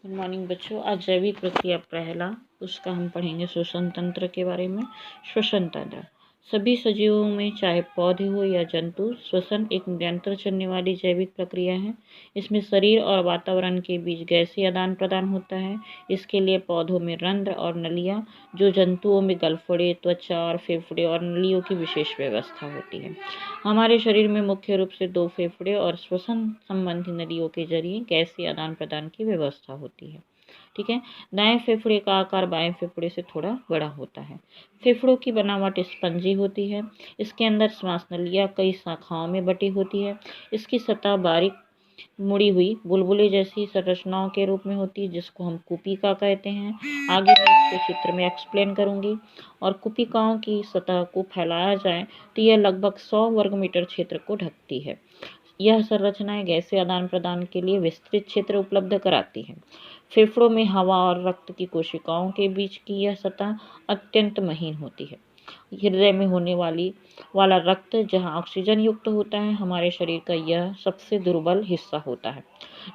Good morning बच्चों। आज जैविक प्रक्रिया पहला उसका हम पढ़ेंगे श्वसन तंत्र के बारे में। श्वसन तंत्र सभी सजीवों में, चाहे पौधे हो या जंतु, श्वसन एक निरंतर चलने वाली जैविक प्रक्रिया है। इसमें शरीर और वातावरण के बीच गैसीय आदान प्रदान होता है। इसके लिए पौधों में रंध्र और नलियाँ, जो जंतुओं में गलफड़े, त्वचा और फेफड़े और नलियों की विशेष व्यवस्था होती है। हमारे शरीर में मुख्य रूप से 2 फेफड़े और श्वसन संबंधी नलियों के जरिए गैसीय आदान प्रदान की व्यवस्था होती है। ठीक है। दाएं फेफड़े का आकार बाएं फेफड़े से थोड़ा बड़ा होता है। फेफड़ों की बनावट स्पंजी होती है। इसके अंदर श्वास नलियाँ कई शाखाओं में बटी होती है। इसकी सतह बारीक मुड़ी हुई बुलबुले जैसी संरचनाओं के रूप में होती है, जिसको हम कुपिका कहते हैं। आगे मैं इसको चित्र में एक्सप्लेन करूंगी। और कुपिकाओं की सतह को फैलाया जाए तो यह लगभग 100 वर्ग मीटर क्षेत्र को ढकती है। यह संरचनाएं गैसीय आदान प्रदान के लिए विस्तृत क्षेत्र उपलब्ध कराती हैं। फेफड़ों में हवा और रक्त की कोशिकाओं के बीच की यह सतह अत्यंत महीन होती है। हृदय में होने वाला रक्त जहां ऑक्सीजन युक्त होता है, हमारे शरीर का यह सबसे दुर्बल हिस्सा होता है,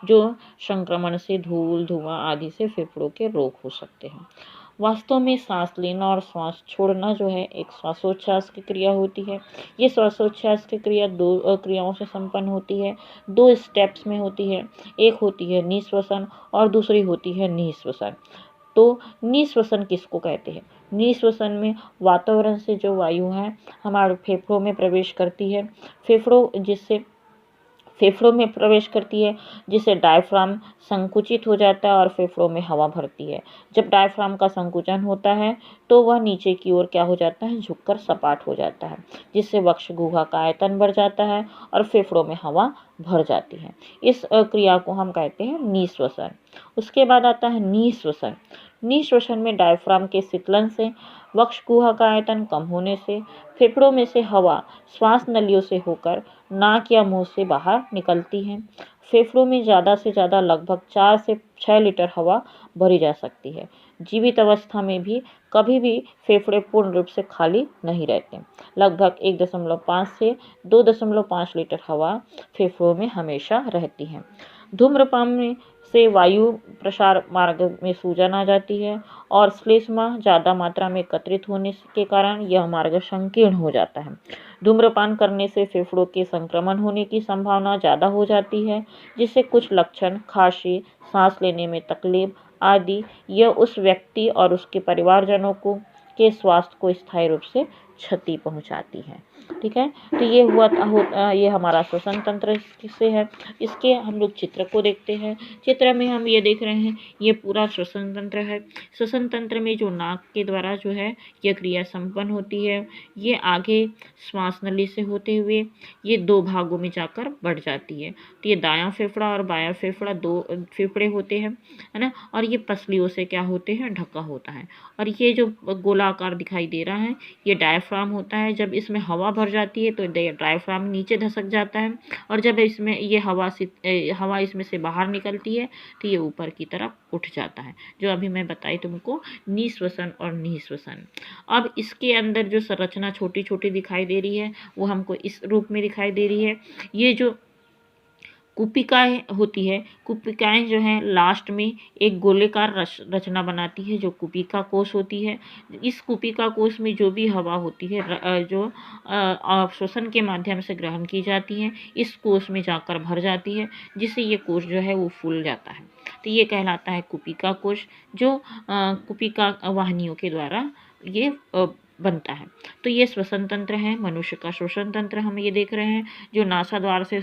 जो संक्रमण से, धूल, धुआं आदि से फेफड़ों के रोग हो सकते हैं। वास्तव में सांस लेना और सांस छोड़ना जो है एक श्वासोच्छ्वास की क्रिया होती है। ये श्वासोच्छ्वास की क्रिया 2 क्रियाओं से संपन्न होती है, 2 स्टेप्स में होती है। एक होती है निःश्वसन और दूसरी होती है निःश्वसन। तो निःश्वसन किसको कहते हैं? निःश्वसन में वातावरण से जो वायु है हमारे फेफड़ों में प्रवेश करती है, फेफड़ों में प्रवेश करती है, जिससे डायफ्राम संकुचित हो जाता है और फेफड़ों में हवा भरती है। जब डायफ्राम का संकुचन होता है तो वह नीचे की ओर क्या हो जाता है, झुककर सपाट हो जाता है, जिससे वक्ष गुहा का आयतन बढ़ जाता है और फेफड़ों में हवा भर जाती है। इस क्रिया को हम कहते हैं निःश्वसन। उसके बाद आता है निःश्वसन। निःश्वसन में डायफ्राम के शीतलन से, वक्ष गुहा का आयतन कम होने से फेफड़ों में से हवा श्वास नलियों से होकर नाक या मुंह से बाहर निकलती है। फेफड़ों में ज़्यादा से ज़्यादा लगभग 4 से 6 लीटर हवा भरी जा सकती है। जीवित अवस्था में भी कभी भी फेफड़े पूर्ण रूप से खाली नहीं रहते। लगभग 1.5 से 2.5 लीटर हवा फेफड़ों में हमेशा रहती है। धूम्रपान से वायु प्रसार मार्ग में सूजन आ जाती है और श्लेष्मा ज़्यादा मात्रा में एकत्रित होने के कारण यह मार्ग संकीर्ण हो जाता है। धूम्रपान करने से फेफड़ों के संक्रमण होने की संभावना ज़्यादा हो जाती है, जिससे कुछ लक्षण, खांसी, सांस लेने में तकलीफ आदि, यह उस व्यक्ति और उसके परिवारजनों के स्वास्थ्य को स्थायी रूप से क्षति पहुंचाती है। ठीक है। तो ये हमारा श्वसन तंत्र से है। इसके हम लोग चित्र को देखते हैं। चित्र में हम ये देख रहे हैं, ये पूरा श्वसन तंत्र है। श्वसन तंत्र में जो नाक के द्वारा जो है यह क्रिया संपन्न होती है। ये आगे श्वास नली से होते हुए ये 2 भागों में जाकर बढ़ जाती है। तो ये दायां फेफड़ा और बायां फेफड़ा 2 फेफड़े होते हैं, है ना। और ये पसलियों से क्या होते हैं, ढका होता है। और ये जो गोलाकार दिखाई दे रहा है, ये डायफ्राम होता है। जब इसमें हवा भर जाती है तो डायफ्राम नीचे धसक जाता है, और जब इसमें ये हवा इसमें से बाहर निकलती है तो ये ऊपर की तरफ उठ जाता है, जो अभी मैं बताई तुमको, निःश्वसन और निःश्वसन। अब इसके अंदर जो संरचना छोटी छोटी दिखाई दे रही है वो हमको इस रूप में दिखाई दे रही है। ये जो कुपिकाएँ होती है, कुपिकाएँ जो हैं लास्ट में एक गोलेकार रचना बनाती है, जो कुपिका कोश होती है। इस कुपिका कोश में जो भी हवा होती है जो श्वसन के माध्यम से ग्रहण की जाती है, इस कोश में जाकर भर जाती है, जिससे ये कोश जो है वो फूल जाता है। तो ये कहलाता है कुपिका कोश, जो कुपिका वाहिनियों के द्वारा ये बनता है। तो ये श्वसन तंत्र है। मनुष्य का श्वसन तंत्र हम ये देख रहे हैं, जो नासाद्वार से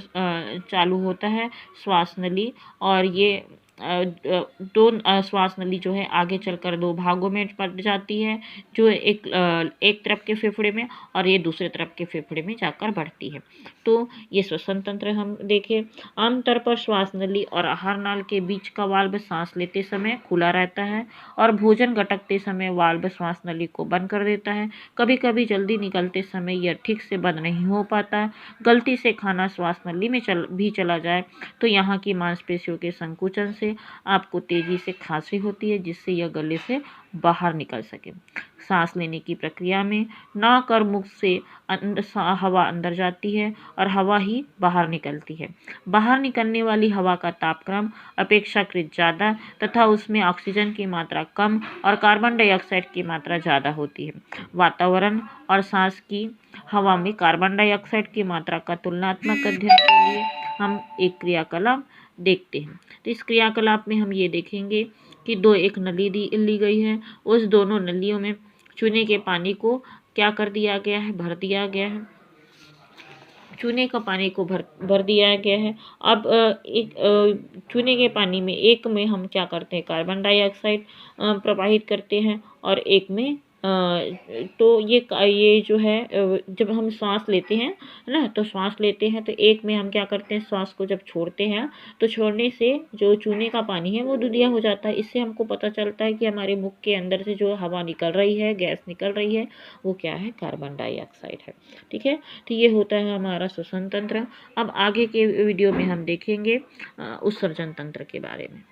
चालू होता है, श्वास नली, और ये 2 श्वास नली जो है आगे चलकर 2 भागों में बट जाती है, जो एक तरफ के फेफड़े में और ये दूसरे तरफ के फेफड़े में जाकर बढ़ती है। तो ये श्वसन तंत्र हम देखें। आमतौर पर श्वास नली और आहार नाल के बीच का वाल्व सांस लेते समय खुला रहता है और भोजन गटकते समय वाल्व श्वास नली को बंद कर देता है। कभी कभी जल्दी निकलते समय यह ठीक से बंद नहीं हो पाता। गलती से खाना श्वास नली में भी चला जाए तो यहाँ की मांसपेशियों के संकुचन से से आपको तेज़ी से खांसी होती है, जिससे यह गले से बाहर निकल सके। सांस लेने की प्रक्रिया में नाक और मुख से हवा अंदर जाती है और हवा ही बाहर निकलती है। बाहर निकलने वाली हवा का तापक्रम अपेक्षाकृत ज़्यादा तथा उसमें ऑक्सीजन की मात्रा कम और कार्बन डाइऑक्साइड की मात्रा ज़्यादा होती है। वातावरण और सांस की हवा में कार्बन डाइऑक्साइड की मात्रा का तुलनात्मक अध्ययन के लिए हम एक क्रियाकलाप देखते हैं। तो इस क्रियाकलाप में हम ये देखेंगे कि एक नली ली गई है, उस दोनों नलियों में चूने के पानी को क्या कर दिया गया है, भर दिया गया है। चूने का पानी को भर दिया गया है। अब चूने के पानी में एक में हम क्या करते हैं, कार्बन डाइऑक्साइड प्रवाहित करते हैं और एक में तो ये जो है जब हम सांस लेते हैं ना, तो सांस लेते हैं तो एक में हम क्या करते हैं, सांस को जब छोड़ते हैं तो छोड़ने से जो चूने का पानी है वो दूधिया हो जाता है। इससे हमको पता चलता है कि हमारे मुख के अंदर से जो हवा निकल रही है, गैस निकल रही है, वो क्या है, कार्बन डाइऑक्साइड है। ठीक है, तो ये होता है हमारा श्वसन तंत्र। अब आगे के वीडियो में हम देखेंगे उत्सर्जन तंत्र के बारे में।